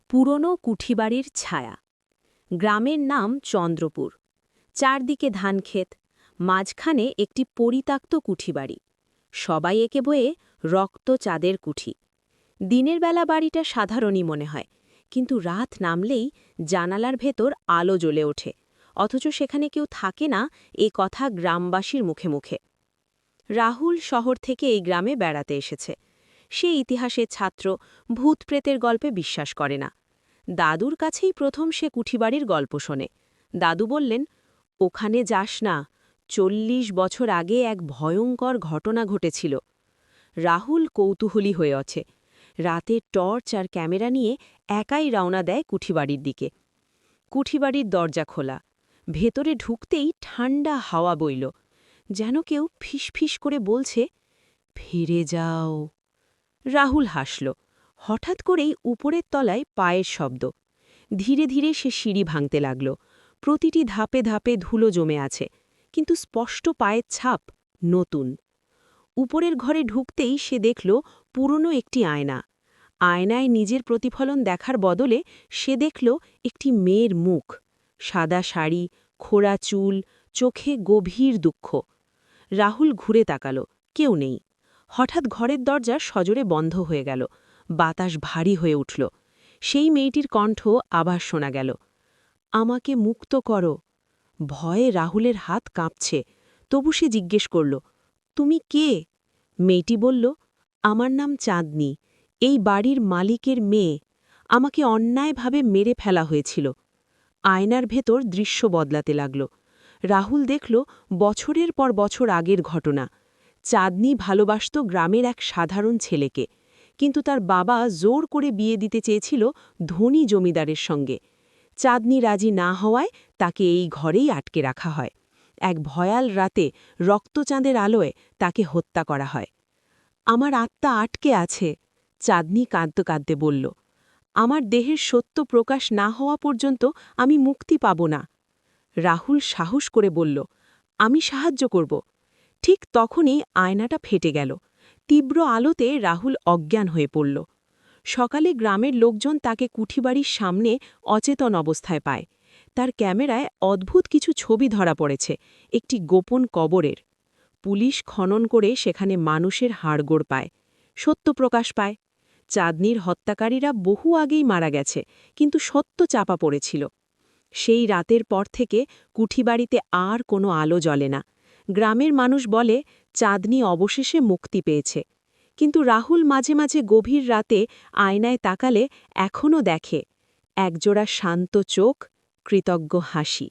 পুরনো কুঠিবাড়ির ছায়া। গ্রামের নাম চন্দ্রপুর। চারদিকে ধানক্ষেত, মাঝখানে একটি পরিত্যক্ত কুঠিবাড়ি। সবাই একে বয়ে রক্ত চাঁদের কুঠি। দিনের বেলা বাড়িটা সাধারণই মনে হয়, কিন্তু রাত নামলেই জানালার ভেতর আলো জ্বলে ওঠে, অথচ সেখানে কেউ থাকে না, এ কথা গ্রামবাসীর মুখে মুখে। রাহুল শহর থেকে এই গ্রামে বেড়াতে এসেছে। সে ইতিহাসের ছাত্র, ভূত-প্রেতের গল্পে বিশ্বাস করে না। দাদুর কাছেই প্রথম সে কুঠিবাড়ির গল্প শোনে। দাদু বললেন, ওখানে যাস না, ৪০ বছর আগে এক ভয়ঙ্কর ঘটনা ঘটেছিল। রাহুল কৌতূহলী হয়ে আছে। রাতে টর্চ আর ক্যামেরা নিয়ে একাই রওনা দেয় কুঠিবাড়ির দিকে। কুঠিবাড়ির দরজা খোলা। ভেতরে ঢুকতেই ঠান্ডা হাওয়া বইল, যেন কেউ ফিসফিস করে বলছে, ফিরে যাও। রাহুল হাসল। হঠাৎ করেই উপরের তলায় পায়ের শব্দ। ধীরে ধীরে সে সিঁড়ি ভাঙতে লাগল। প্রতিটি ধাপে ধাপে ধুলো জমে আছে, কিন্তু স্পষ্ট পায়ের ছাপ, নতুন। উপরের ঘরে ঢুকতেই সে দেখল পুরনো একটি আয়না। আয়নায় নিজের প্রতিফলন দেখার বদলে সে দেখল একটি মেয়ের মুখ, সাদা শাড়ি, খোড়া চুল, চোখে গভীর দুঃখ। রাহুল ঘুরে তাকাল, কেউ নেই। হঠাৎ ঘরের দরজা সজোরে বন্ধ হয়ে গেল। বাতাস ভারী হয়ে উঠল। সেই মেয়েটির কণ্ঠ আবার শোনা গেল, আমাকে মুক্ত করো। ভয়ে রাহুলের হাত কাঁপছে, তবু সে জিজ্ঞেস করল, তুমি কে? মেয়েটি বলল, আমার নাম চাঁদনি, এই বাড়ির মালিকের মেয়ে। আমাকে অন্যায়ভাবে মেরে ফেলা হয়েছিল। আয়নার ভেতর দৃশ্য বদলাতে লাগল। রাহুল দেখল বছরের পর বছর আগের ঘটনা। চাঁদনি ভালোবাসত গ্রামের এক সাধারণ ছেলেকে, কিন্তু তার বাবা জোর করে বিয়ে দিতে চেয়েছিল ধনী জমিদারের সঙ্গে। চাঁদনি রাজি না হওয়ায় তাকে এই ঘরেই আটকে রাখা হয়। এক ভয়াল রাতে রক্তচাঁদের আলোয় তাকে হত্যা করা হয়। আমার আত্মা আটকে আছে, চাঁদনি কাঁদতে কাঁদতে বলল। আমার দেহের সত্য প্রকাশ না হওয়া পর্যন্ত আমি মুক্তি পাব না। রাহুল সাহস করে বলল, আমি সাহায্য করব। ঠিক তখনই আয়নাটা ফেটে গেল। তীব্র আলোতে রাহুল অজ্ঞান হয়ে পড়ল। সকালে গ্রামের লোকজন তাকে কুঠিবাড়ির সামনে অচেতন অবস্থায় পায়। তার ক্যামেরায় অদ্ভুত কিছু ছবি ধরা পড়েছে, একটি গোপন কবরের। পুলিশ খনন করে সেখানে মানুষের হাড়গোড় পায়, সত্য প্রকাশ পায়। চাঁদনির হত্যাকারীরা বহু আগেই মারা গেছে, কিন্তু সত্য চাপা পড়েছিল। সেই রাতের পর থেকে কুঠিবাড়িতে আর কোনো আলো জ্বলে না। গ্রামের মানুষ বলে চাঁদনি অবশেষে মুক্তি পেয়েছে। কিন্তু রাহুল মাঝে মাঝে গভীর রাতে আয়নায় তাকালে এখনও দেখে একজোড়া শান্ত চোখ, কৃতজ্ঞ হাসি।